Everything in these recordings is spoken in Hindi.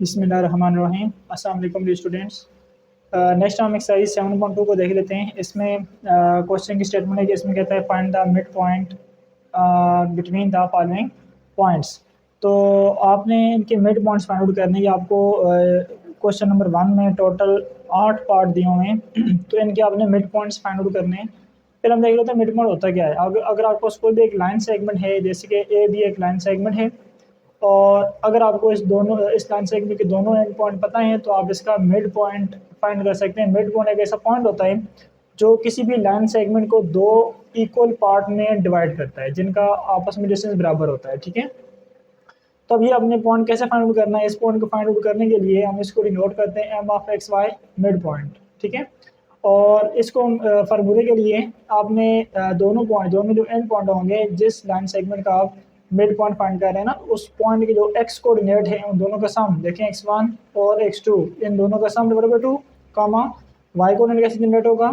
बिस्मिल्लाहिर्रहमानिर्रहीम। अस्सलाम वालेकुम डियर स्टूडेंट्स। नेक्स्ट हम एक्सरसाइज 7.2 को देख लेते हैं। इसमें क्वेश्चन की स्टेटमेंट है कि इसमें कहता है find the mid point between the following points. तो आपने इनके मिड पॉइंट्स फाइंड आउट करने के आपको क्वेश्चन नंबर 1 में टोटल 8 पार्ट दिए हुए हैं। तो इनके आपने मिड पॉइंट्स फाइंड आउट करने हैं। फिर हम देख लेते हैं मिड पॉइंट होता क्या है। अगर आपको कोई भी एक लाइन सेगमेंट है, जैसे कि ए बी एक लाइन सेगमेंट है, और अगर आपको इस लाइन सेगमेंट के दोनों एंड पॉइंट पता है तो आप इसका मिड पॉइंट फाइंड कर सकते हैं। मिड पॉइंट एक ऐसा पॉइंट होता है जो किसी भी लाइन सेगमेंट को दो इक्वल पार्ट में डिवाइड करता है, जिनका आपस में डिस्टेंस बराबर होता है। ठीक है, तो अब ये अपने पॉइंट कैसे फाइंड आउट करना है। इस पॉइंट को फाइंड आउट करने के लिए हम इसको डिनोट करते हैं M of X Y mid point. ठीक है, और इसको फार्मूले के लिए आपने दोनों जो एंड पॉइंट होंगे, जिस लाइन सेगमेंट का आप मिड पॉइंट फाइंड कर रहे हैं ना, उस पॉइंट के जो एक्स कोऑर्डिनेट है उन दोनों का सम देखें, x1 और x2, इन दोनों का sum divide by 2, comma y coordinate कैसे जनरेट होगा,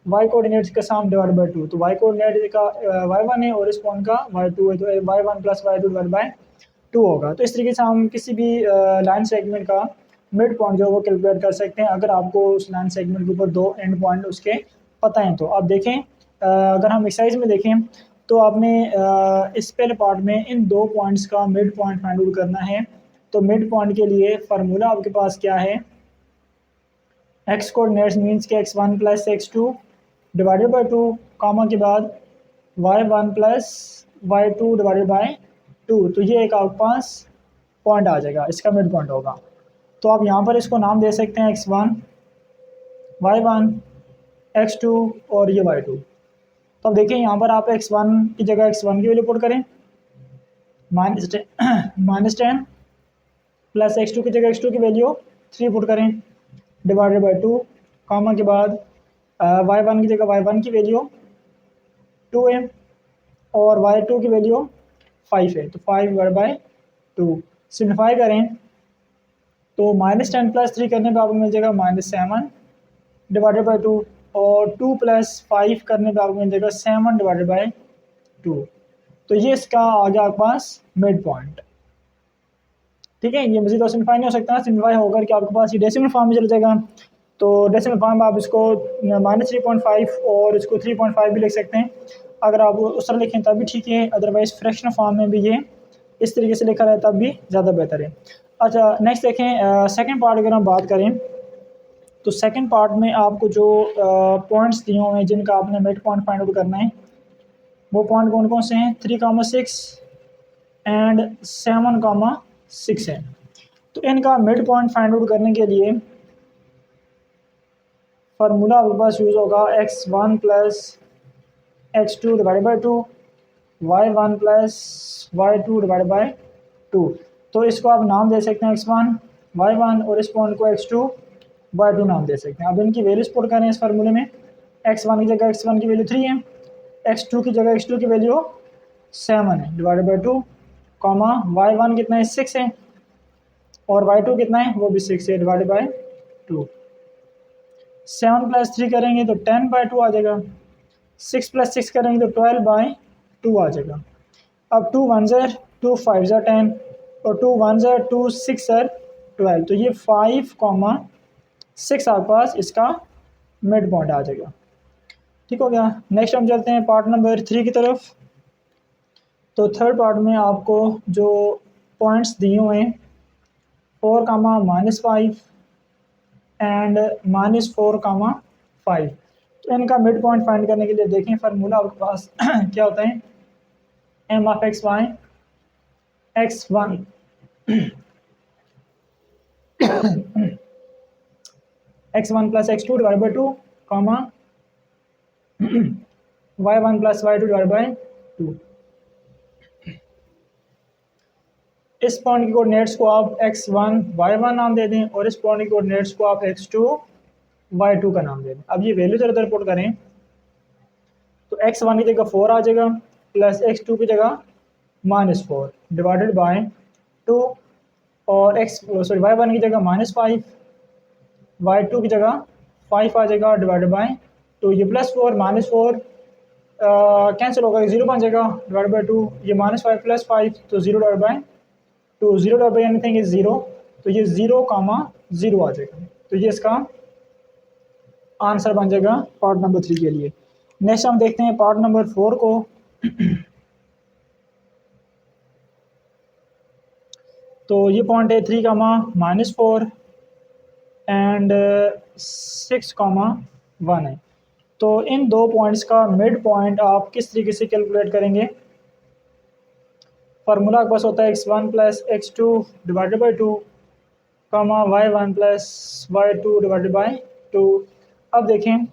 y कोऑर्डिनेट का सम डिवाइड बाय 2। तो y कोऑर्डिनेट का y1 है और इस पॉइंट का y2 है, तो y1 plus y2 divide by 2 होगा। तो इस तरीके से हम किसी भी लाइन सेगमेंट का मिड पॉइंट जो है वो कैलकुलेट कर सकते हैं, अगर आपको उस लाइन सेगमेंट के ऊपर दो एंड पॉइंट उसके पता है। तो आप देखें, अगर हम एक्सरसाइज में देखें तो आपने इस पहले पार्ट में इन दो पॉइंट्स का मिड पॉइंट फाइंड आउट करना है। तो मिड पॉइंट के लिए फार्मूला आपके पास क्या है, एक्स कोऑर्डिनेट्स मीन्स के x1 plus x2 divided by 2, comma के बाद y1 plus y2 divided by 2। तो ये एक आपके पास पॉइंट आ जाएगा, इसका मिड पॉइंट होगा। तो आप यहाँ पर इसको नाम दे सकते हैं x1, y1, x2 और ये y2। तो अब देखिए यहाँ पर आप x1 की जगह x1 की वैल्यू पुट करें, -10 प्लस x2 की जगह x2 की वैल्यू 3 पुट करें, डिवाइडेड बाय 2, कॉमा के बाद y1 की जगह y1 की वैल्यू 2 है और y2 की वैल्यू 5 है, तो 5 डिवाइड बाय 2। सिम्प्लीफाई करें तो -10 प्लस 3 करने पर आपको मिल जाएगा -7 डिवाइडेड बाय 2, और 2 प्लस 5 करने पर आपको मिल जाएगा 7 डिवाइडेड बाय 2। तो ये इसका आ गया आपके पास मिड पॉइंट। ठीक है, ये मजीद और सिम्प्लीफाई नहीं हो सकता। सिम्प्लीफाई होकर कि आपके पास ये डेसिमल फॉर्म में चला जाएगा। तो डेसिमल फॉर्म में आप इसको -3.5 और इसको 3.5 भी लिख सकते हैं। अगर आप उस तरह लिखें तब भी ठीक है, अदरवाइज फ्रैक्शनल फॉर्म में भी ये इस तरीके से लिखा रहे तब भी ज़्यादा बेहतर है। अच्छा, नेक्स्ट देखें, सेकंड पार्ट अगर हम बात करें तो सेकंड पार्ट में आपको जो पॉइंट्स दिए हुए हैं जिनका आपने मिड पॉइंट फाइंड आउट करना है, वो पॉइंट कौन कौन से हैं, 3,6 एंड 7,6 है। तो इनका मिड पॉइंट फाइंड आउट करने के लिए फार्मूला आपके पास यूज़ होगा x1 plus x2 divide by 2, y1 plus y2 divide by 2। तो इसको आप नाम दे सकते हैं x1, y1 और इस पॉइंट को x2, y2 नाम दे सकते हैं। अब इनकी वैल्यूज पुट करें इस फार्मूले में, x1 की जगह x1 की वैल्यू 3 है, x2 की जगह x2 की वैल्यू 7 है डिवाइडेड बाई 2, कॉमा y1 कितना है 6 है और y2 कितना है वो भी 6 है डिवाइडेड बाई 2। 7 प्लस 3 करेंगे तो 10 बाई 2 आ जाएगा, 6 प्लस 6 करेंगे तो 12 बाई 2 आ जाएगा। अब 2 1 ज़र 2 5 ज़र 10 और 2 1 ज़र 2 6 ज़र 12। तो ये 5,6 आपके पास इसका मिड पॉइंट आ जाएगा। ठीक हो गया। नेक्स्ट हम चलते हैं पार्ट नंबर 3 की तरफ। तो थर्ड पार्ट में आपको जो पॉइंट्स दिए हुए हैं 4, -5 एंड -4, 5। तो इनका मिड पॉइंट फाइंड करने के लिए देखें फार्मूला आपके पास क्या होता है, M of X Y x1 x1 plus x2 divide by 2, comma y1 plus y2 divide by 2। इस पॉइंट के कोऑर्डिनेट्स को आप x1 y1 नाम दे दें और इस पॉइंट के कोऑर्डिनेट्स को आप x2 y2 का नाम दे दें। अब ये वैल्यू इधर पुट करें तो x1 की जगह 4 आ जाएगा प्लस x2 की जगह -4 डिवाइडेड बाय 2, और y1 की जगह -5, y2 की जगह 5 आ जाएगा डिवाइडेड बाय 2। ये +4 -4 कैंसिल होगा, 0 बन जाएगा डिवाइडेड बाय 2। ये -5 + 5 तो 0 divide by 2, 0 divide by anything is 0। तो तो ये 0,0 आ जाएगा। तो ये इसका आंसर बन जाएगा पार्ट नंबर 3 के लिए। नेक्स्ट हम देखते हैं पार्ट नंबर 4 को। तो ये पॉइंट है 3,-4 एंड 6,1 है। तो इन दो पॉइंट्स का मिड पॉइंट आप किस तरीके से कैलकुलेट करेंगे? फार्मूला आपके पास होता है x1 plus x2 divided by 2 y1 plus y2 divided by 2। अब देखें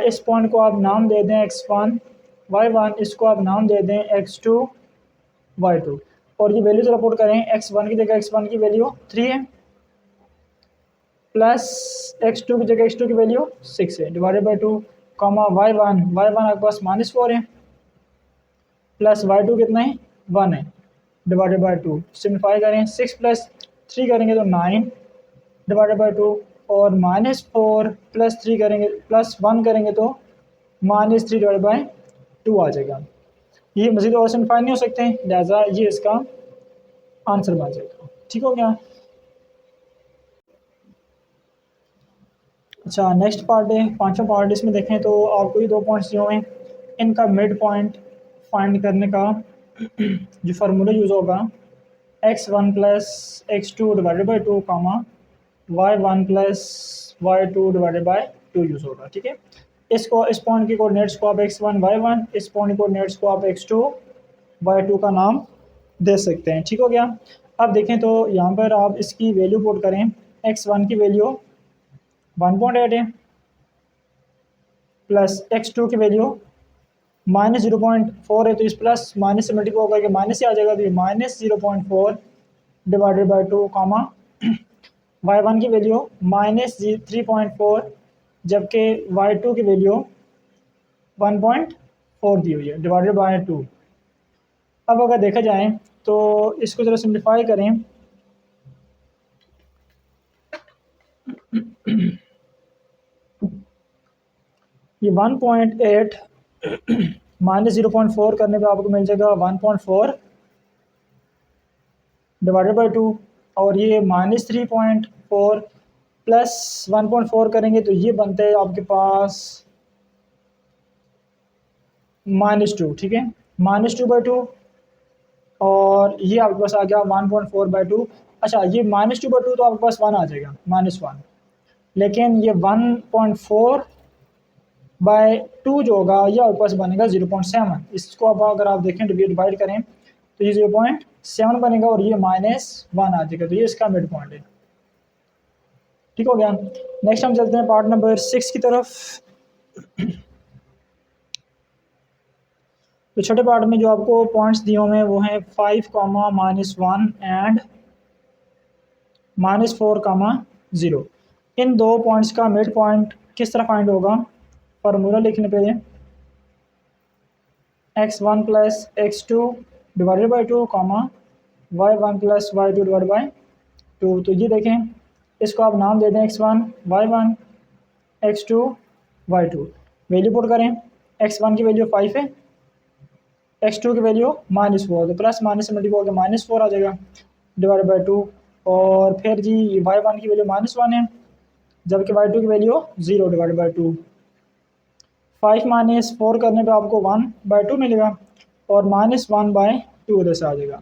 इस पॉइंट को आप नाम दे दें x1 y1, इसको आप नाम दे दें x2 y2 और ये वैल्यू जरा पुट करें। x1 की जगह x1 की वैल्यू 3 है प्लस x2 की जगह x2 की वैल्यू 6 है डिवाइडेड बाई 2 y1 आपके पास -4 है प्लस y2 कितना है 1 है डिवाइडेड बाई 2। सिम्प्लीफाई करें 6 प्लस 3 करेंगे तो 9 डिवाइडेड बाई 2 और -4 प्लस 3 करेंगे प्लस 1 करेंगे तो -3 डिवाइडेड बाई 2 आ जाएगा। ये मज़ीद और सिम्प्लीफाई नहीं हो सकते हैं, लिहाजा ये इसका आंसर बन जाएगा। ठीक हो गया। अच्छा नेक्स्ट पार्ट है पांचवा पार्ट। इसमें देखें तो आपको ये दो पॉइंट्स दिए हुए हैं, इनका मिड पॉइंट फाइंड करने का जो फार्मूला यूज़ होगा x1 plus x2 divided by 2 y1 plus y2 divided by 2 use होगा। ठीक है, इसको इस पॉइंट के कोऑर्डिनेट्स को आप x1 y1, इस पॉइंट के कोऑर्डिनेट्स को आप x2 y2 का नाम दे सकते हैं। ठीक हो गया। अब देखें तो यहाँ पर आप इसकी वैल्यू पुट करें। x1 की वैल्यू 1.8 है प्लस x2 की वैल्यू -0.4 है, तो इस प्लस माइनस से मल्टीप्लाई होकर के माइनस से आ जाएगा, तो ये -0.4 डिवाइडेड बाई 2 y1 की वैल्यू -3.4 जबकि y2 की वैल्यू 1.4 दी हुई है डिवाइडेड बाई 2। अब अगर देखा जाए तो इसको ज़रा सिम्प्लीफाई करें। ये 1.8 -0.4 करने पे आपको मिल जाएगा 1.4 डिवाइडेड बाई 2 और ये -3.4 प्लस 1.4 करेंगे तो ये बनता है आपके पास -2। ठीक है, -2/2 और ये आपके पास आ गया 1.4/2। अच्छा ये -2/2 तो आपके पास 1 आ जाएगा -1, लेकिन ये 1.4/2 जो होगा ये आपके पास बनेगा 0.7। इसको अब अगर आप देखें डिवाइड करें तो ये 0.7 बनेगा और ये -1 आ जाएगा, तो ये इसका मिड पॉइंट है। ठीक हो गया। नेक्स्ट हम चलते हैं पार्ट नंबर 6 की तरफ। तो छोटे पार्ट में जो आपको पॉइंट्स दिए हुए हैं वो हैं 5, -1 एंड -4, 0। इन दो पॉइंट्स का मिड पॉइंट किस तरह फाइंड होगा? फार्मूला लिखने पे x1 plus x2 divided by 2 y1 plus y2 divided by 2। तो ये देखें, इसको आप नाम दे दें x1 y1, x2 y2। Value put करें। x1 की वैल्यू 5 है, x2 की वैल्यू -4, तो प्लस माइनस से मल्टीप्लाई होकर -4 आ जाएगा डिवाइडेड बाई 2। और फिर जी y1 की वैल्यू -1 है जबकि y2 की वैल्यू 0 डिवाइडेड बाई 2। 5 -4 करने पे आपको 1/2 मिलेगा और -1/2 उधर से आ जाएगा।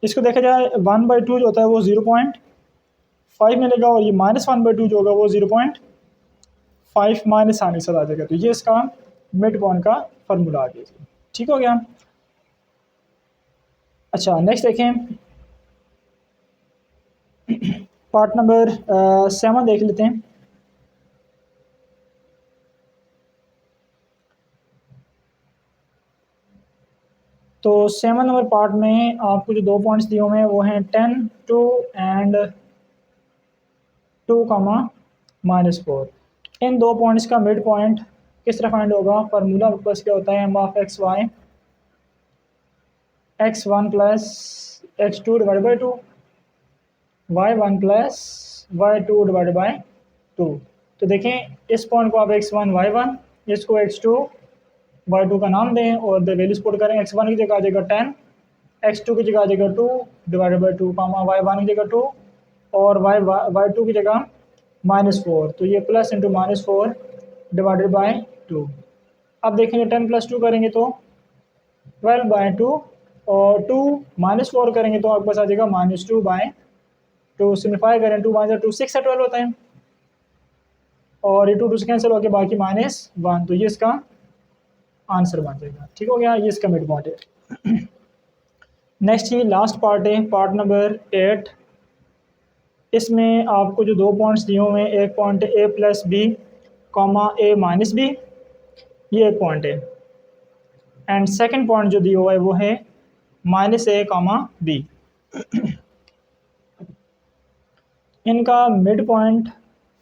इसको देखा जाए 1/2 जो होता है वो 0.5 मिलेगा और ये -1/2 जो होगा वो 0.5 माइनस आने से आ जाएगा। तो ये इसका मिड पॉइंट का फार्मूला आ गया। ठीक हो गया। अच्छा नेक्स्ट देखें पार्ट नंबर 7 देख लेते हैं। तो 7 नंबर पार्ट में आपको जो दो पॉइंट्स दिए हुए हैं वो हैं 10, 2 एंड 2, -4। इन दो पॉइंट्स का मिड पॉइंट किस तरह फाइंड होगा? फार्मूला बस क्या होता है m(x(y) x1 plus x2 divided by 2 y1 plus y2 divided by 2। तो देखें इस पॉइंट को आप x1 y1, इसको x2 y2 का नाम दें और द वैल्यूज पुट करें। x1 की जगह आ जाएगा 10 x2 की जगह आ जाएगा 2 डिवाइडेड बाई 2 कामा y1 की जगह 2 और y2 की जगह -4, तो ये प्लस इंटू -4 डिवाइडेड बाई 2। अब देखेंगे 10 + 2 करेंगे तो 12/2 और 2 -4 करेंगे तो आपके पास आ जाएगा -2/2। सिम्प्लीफाई करें 2 × 2 6 से 12 होता है और ये 2 से कैंसिल होकर बाकी -1, तो ये इसका आंसर बन जाएगा। ठीक हो गया, ये इसका मिड पॉइंट है। नेक्स्ट ही लास्ट पार्ट है, पार्ट नंबर 8। इसमें आपको जो 2 पॉइंट्स दिए हुए हैं, एक पॉइंट है a+b, a-b, ये एक पॉइंट है एंड सेकंड पॉइंट जो दिया हुआ है वो है -a, b। इनका मिड पॉइंट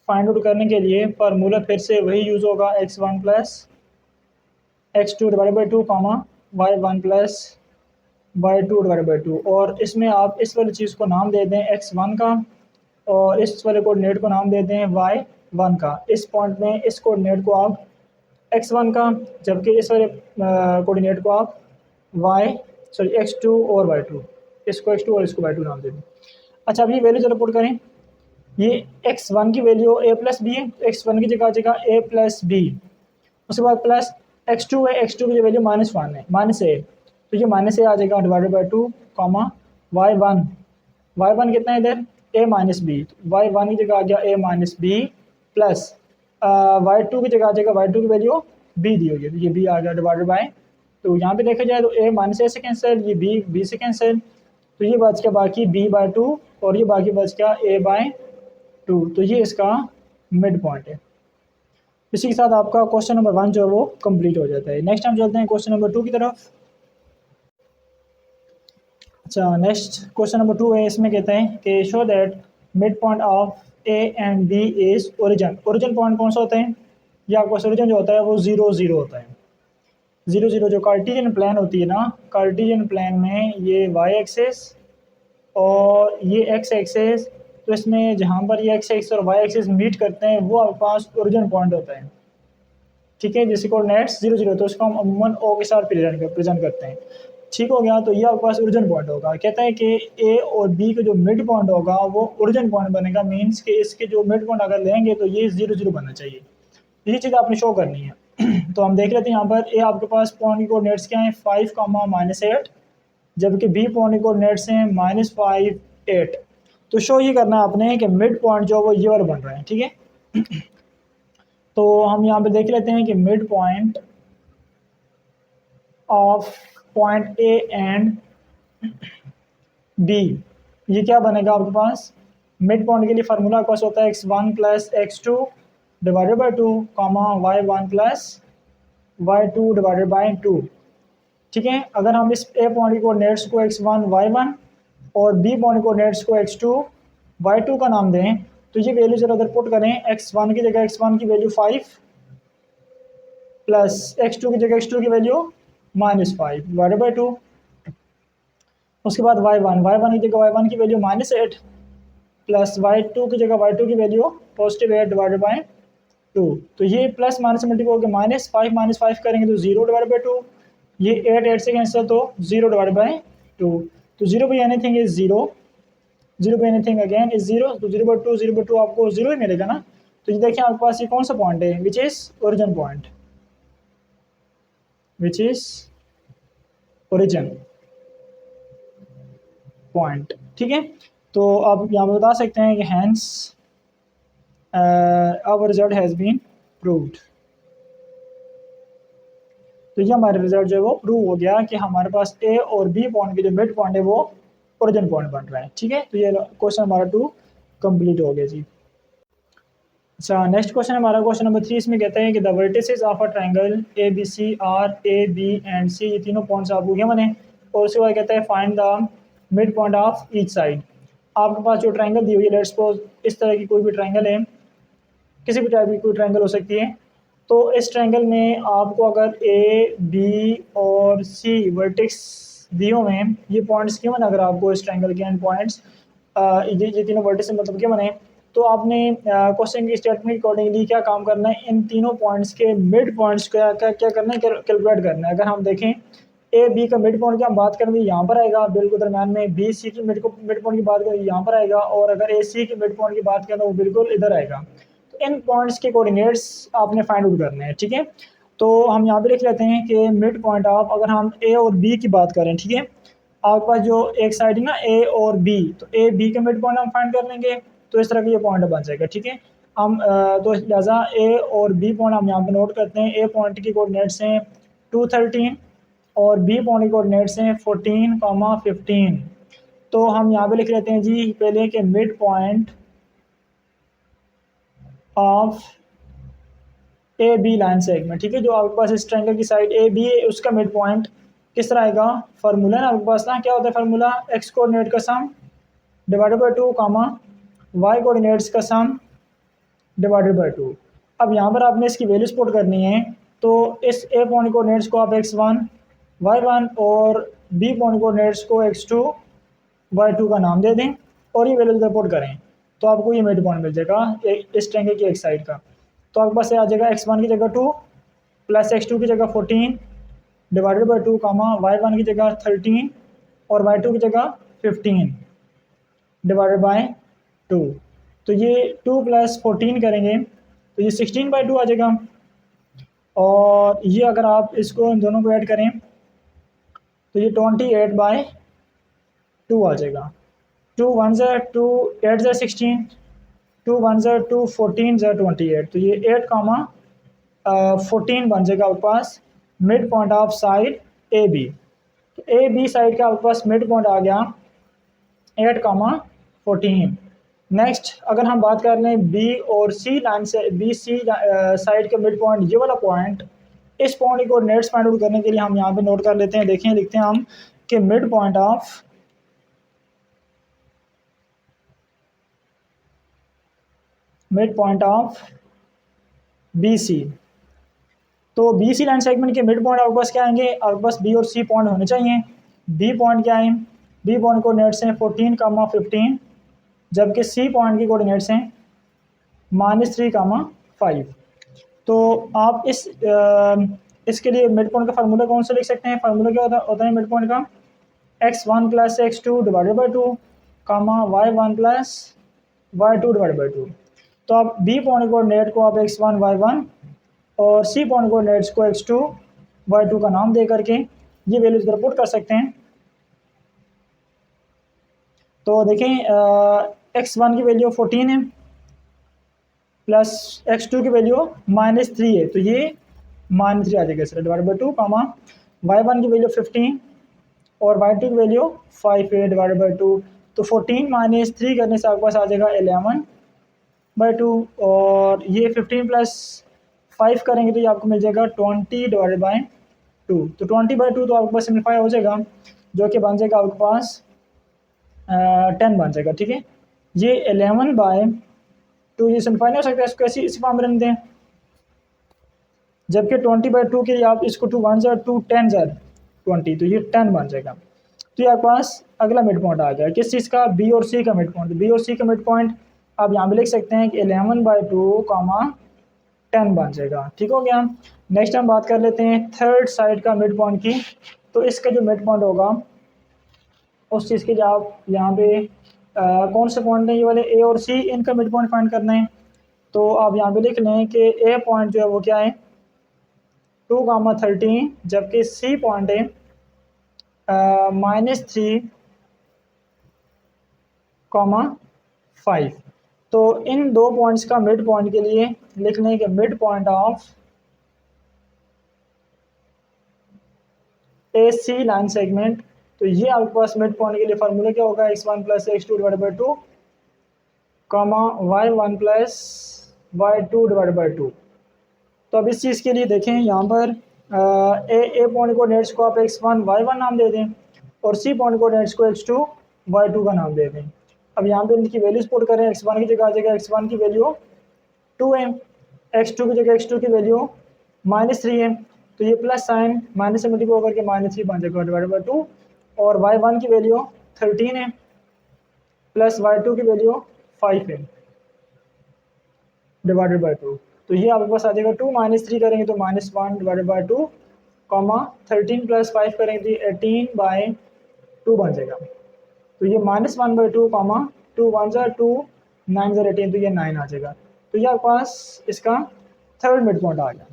फाइंड आउट करने के लिए फार्मूला फिर से वही यूज़ होगा, x1 + x2 divided by 2 y1 + y2 divided by 2। और इसमें आप इस वाली चीज़ को नाम दे दें x1 का और इस वाले कोऑर्डिनेट को नाम दे दें y1 का। इस पॉइंट में इस कोऑर्डिनेट को आप x1 का, जबकि इस वाले कोऑर्डिनेट को आप x2 और y2, इसको x2 और इसको y2 नाम दे दें। अच्छा, अब ये वैल्यू जरा पुट करें। ये x1 की वैल्यू a+b है, तो x1 की जगह आ जाएगा a+b। उसके बाद प्लस x2 है, x2 की वैल्यू -1 है, -a, तो ये -a आ जाएगा डिवाइडेड बाई 2 y1 कितना है इधर a-b, y1 की जगह आ गया a-b प्लस y2 की जगह आ जाएगा y2 की वैल्यू b दी हुई है, तो ये b आ गया डिवाइडेड बाई 2। यहाँ पे देखा जाए तो a से कैंसिल, ये b से कैंसिल, तो ये बच गया बाकी b/2 और ये बाकी बच गया a/2, तो ये इसका मिड पॉइंट है। इसी के साथ आपका क्वेश्चन नंबर 1 जो है वो कंप्लीट हो जाता है। नेक्स्ट हम चलते हैं क्वेश्चन नंबर 2 की तरफ। अच्छा, नेक्स्ट क्वेश्चन नंबर 2 है, इसमें कहते हैं कि show that mid point of A and B is origin. Origin point कौन सा होता है? या आपका ओरिजिन जो होता है वो 0 0 होता है। 0 0 जो कार्टेशियन प्लान होती है ना, कार्टेशियन प्लान में ये y एक्सिस और ये x एक्सिस, तो इसमें जहाँ पर ये x एक्सिस और y एक्सिस मीट करते हैं वो आपके पास ओरिजिन पॉइंट होता है। ठीक है, जिसके कोऑर्डिनेट्स 0 0, तो उसको हम अमूमन ओ के साथ प्रेजेंट करते हैं। ठीक हो गया, तो ये आपके पास ओरिजिन पॉइंट होगा। कहता है कि ए और बी का जो मिड पॉइंट होगा वो ओरिजिन पॉइंट बनेगा, मीन्स कि इसके जो मिड पॉइंट अगर लेंगे तो ये 0 0 बनना चाहिए। ये चीज़ आपने शो करनी है। तो हम देख लेते हैं यहाँ पर ए आपके पास पॉइंट के कोऑर्डिनेट्स क्या हैं, 5, -8, जबकि बी पॉइंट के कोऑर्डिनेट्स हैं -5, 8। तो शो ये करना है आपने कि मिड पॉइंट जो वो ये वाला बन रहा है। ठीक है, तो हम यहाँ पे देख लेते हैं कि mid point of point A and B ये क्या बनेगा आपके पास। मिड पॉइंट के लिए फार्मूला आपके पास होता है x1 + x2 divided by 2 y1 + y2 divided by 2। ठीक है, अगर हम इस ए पॉइंट के कोऑर्डिनेट्स को x1 y1 और बी पॉइंट कोऑर्डिनेट्स को x2 y2 का नाम दें, तो ये वैल्यू जरा उधर पुट करें। x1 की जगह x1 की वैल्यू 5 प्लस x2 की जगह x2 की वैल्यू -5 डिवाइडेड बाई 2। उसके बाद y1 की जगह y1 की वैल्यू -8 प्लस y2 की जगह y2 की वैल्यू +8 डिवाइडेड बाई 2। तो ये प्लस माइनस मल्टीपल होकर -5 करेंगे तो 0 डिवाइडेड बाई 2। ये 8 से कैंसिल, तो 0 डिवाइडेड बाई 2। तो 0 by anything is 0, 0 by anything again is 0, तो 0/2 आपको 0 ही मिलेगा ना। तो ये देखिए आपके पास ये कौन सा पॉइंट है, which is origin point, which is origin point. ठीक है, तो आप यहाँ पर बता सकते हैं कि hence our result has been proved. तो ये हमारा रिजल्ट जो है वो प्रूव हो गया कि हमारे पास ए और बी पॉइंट के जो मिड पॉइंट है वो ओरिजिन पॉइंट बन रहा है। ठीक है, तो ये क्वेश्चन हमारा 2 कंप्लीट हो गया जी। अच्छा, नेक्स्ट क्वेश्चन हमारा क्वेश्चन नंबर 3। इसमें कहते हैं कि the vertices of a triangle A B C are A B and C, ये तीनों पॉइंट्स आपको गिवन है। और उसके बाद कहता है find the mid point of each side. आपके पास जो ट्रायंगल दी हुई है, लेट्स सपोज इस तरह की कोई भी ट्रायंगल है, किसी भी टाइप की कोई ट्रायंगल हो सकती है। तो इस ट्रायंगल में आपको अगर ए बी और सी वर्टेक्स दिए हुए हैं, ये पॉइंट्स क्यों बने, अगर आपको इस ट्रायंगल के एंड पॉइंट्स ये तीनों वर्टेक्स मतलब क्या बने, तो आपने क्वेश्चन की स्टेटमेंट के अकॉर्डिंगली क्या काम करना है, इन तीनों पॉइंट्स के मिड पॉइंट्स क्या क्या क्या करना है, कैलकुलेट करना है। अगर हम देखें ए बी का मिड पॉइंट की हम बात करेंगे यहाँ पर आएगा बिल्कुल दरम्यान में, बी सी की मिड पॉइंट की बात करें यहाँ पर आएगा, और अगर ए सी की मिड पॉइंट की बात करें तो वो बिल्कुल इधर आएगा। तो इन पॉइंट्स के कोऑर्डिनेट्स आपने फाइंड आउट करने हैं, ठीक है। तो हम यहाँ पे लिख लेते हैं कि मिड पॉइंट ऑफ, अगर हम ए और बी की बात करें, ठीक है, आपके पास जो एक साइड है ना ए और बी, तो ए बी के मिड पॉइंट हम फाइंड कर लेंगे, तो इस तरह का ये पॉइंट बन जाएगा, ठीक है। हम तो लिहाजा ए और बी पॉइंट हम यहाँ पे नोट करते हैं। ए पॉइंट की कोऑर्डिनेट्स हैं 213 और बी पॉइंट की कोऑर्डिनेट्स हैं 14, 15। तो हम यहाँ पे लिख लेते हैं जी पहले के mid point of A B line segment, ठीक है, जो आपके पास इस ट्रायंगल की साइड ए बी है उसका मिड पॉइंट किस तरह आएगा। फार्मूला ना आपके पास ना, क्या होता है फार्मूला, एक्स कोऑर्डिनेट का sum divided by 2 comma Y coordinates का सम डिवाइडेड बाय 2। अब यहाँ पर आपने इसकी वैल्यूज पुट करनी है, तो इस ए पॉइंट कोऑर्डिनेट्स को आप x1 y1 और बी पॉइंट कोऑर्डिनेट्स को x2 y2 का नाम दे दें और ये वैल्यूज पुट करें, तो आपको ये मिड पॉइंट मिल जाएगा इस ट्रायंगल की एक साइड का। तो आपके पास आ जाएगा x1 की जगह 2 प्लस x2 की जगह 14 डिवाइडेड बाई 2 कामा y1 की जगह 13 और y2 की जगह 15 डिवाइडेड बाय 2। तो ये 2 प्लस 14 करेंगे तो ये 16/2 आ जाएगा, और ये अगर आप इसको इन दोनों को ऐड करें तो ये 28/2 आ जाएगा। 2 1 ज़ा 2 8 ज़ा 16, 2 1 ज़ा 2 14 ज़ा 28, तो ये 8 कामा 14 बन जाएगा आपके पास mid point of side A B. तो ए बी साइड का आपके पास मिड पॉइंट आ गया 8 कामा 14। नेक्स्ट अगर हम बात कर लें बी और सी लाइन से, बी सी साइड का मिड पॉइंट ये वाला पॉइंट, इस पॉइंट को नेट्स फाइंड आउट करने के लिए हम यहाँ पे नोट कर लेते हैं। देखें लिखते हैं हम कि mid point of B C. तो बी सी लाइन सेगमेंट के मिड पॉइंट आपके पास क्या आएंगे, आपके पास बी और सी पॉइंट होने चाहिए। बी पॉइंट क्या है, बी पॉइंट कोऑर्डिनेट्स हैं 14 कामा 15, जबकि सी पॉइंट की कोऑर्डिनेट्स हैं -3 कामा 5। तो आप इसके लिए मिड पॉइंट का फार्मूला कौन सा लिख सकते हैं, फार्मूला क्या होता है मिड पॉइंट का, x1 plus x2 divided by 2 comma y1 plus y2 divided by 2। तो आप बी पॉइंट कोऑर्डिनेट को आप x1 y1 और सी पॉइंट कोऑर्डिनेट्स को x2 y2 का नाम दे करके ये वैल्यूज इधर पुट कर सकते हैं। तो देखें x1 की वैल्यू 14 है प्लस x2 की वैल्यू -3 है, तो ये -3 आ जाएगा sir divided by 2 comma y1 की वैल्यू 15 और y2 की वैल्यू 5 है डिवाइडेड बाई 2। तो 14 - 3 करने से आपके पास आ जाएगा 11/2, और ये 15 प्लस 5 करेंगे तो ये आपको मिल जाएगा 20 डिवाइडेड बाई 2। तो 20/2 तो आपके पास सिम्प्लीफाई हो जाएगा, जो कि बन जाएगा आपके पास 10 बन जाएगा, ठीक है। ये 11/2 ये सिम्प्लीफाई नहीं हो सकता, इसको ऐसी इसी फॉर्म में रख दें, जबकि 20/2 के लिए आप इसको 2 1 ज़ा 2 10 ज़ा 20, तो ये 10 बन जाएगा। तो ये आपके पास अगला मिड पॉइंट आ गया किस चीज़ का, बी और सी का मिड पॉइंट। बी और सी का मिड पॉइंट आप यहाँ पे लिख सकते हैं कि 11/2 कामा 10 बन जाएगा, ठीक हो गया। नेक्स्ट हम बात कर लेते हैं थर्ड साइड का मिड पॉइंट की। तो इसका जो मिड पॉइंट होगा उस चीज़ के जो आप यहाँ पे कौन से पॉइंट हैं ये वाले ए और सी, इनका मिड पॉइंट फाइंड करना है। तो आप यहाँ पे लिख लें कि ए पॉइंट जो है वो क्या है 2 कामा 13, जबकि सी पॉइंट है -3 कामा 5। तो इन दो पॉइंट्स का मिड पॉइंट के लिए लिख लें कि mid point of A C line segment. तो ये आपके पास मिड पॉइंट के लिए फार्मूला क्या होगा, x1 plus x2 divided by 2 comma y1 plus y2 divided by 2। तो अब इस चीज़ के लिए देखें यहाँ पर ए पॉइंट कोऑर्डिनेट्स को आप x1 y1 नाम दे दें और सी पॉइंट कोऑर्डिनेट्स को x2 y2 का नाम दे दें। अब यहाँ पे इनकी वैल्यूज पुट करें, x1 की जगह आ जाएगा x1 की वैल्यू 2 है, x2 की जगह x2 की वैल्यू -3 है, तो ये प्लस साइन माइनस से मल्टीप्लाई होकर के -3 बन जाएगा डिवाइडेड बाई 2, और y1 की वैल्यू 13 है प्लस y2 की वैल्यू 5 है डिवाइडेड बाई 2। तो ये आपके पास आ जाएगा 2 - 3 करेंगे तो -1 डिवाइडेड बाई 2, कॉमा 13 प्लस 5 करेंगे तो 18/2 बन जाएगा। तो ये -1/2 कॉमा 2 1 ज़ा 2 9 ज़ा 18 तो ये 9 आ जाएगा। तो ये आपके पास इसका थर्ड मिड पॉइंट आ गया।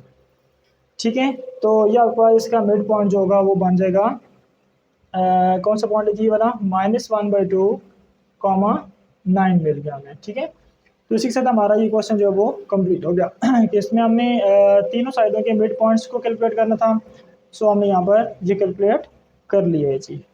ठीक है, तो ये आपके पास इसका मिड पॉइंट जो होगा वो बन जाएगा कौन सा पॉइंट है जी वाला, -1/2 कॉमा 9 मिल गया हमें। ठीक है, तो इसी के साथ हमारा ये क्वेश्चन जो है वो कंप्लीट हो गया कि इसमें हमने तीनों साइडों के मिड पॉइंट्स को कैलकुलेट करना था। सो हमने यहाँ पर ये कैलकुलेट कर लिया है जी।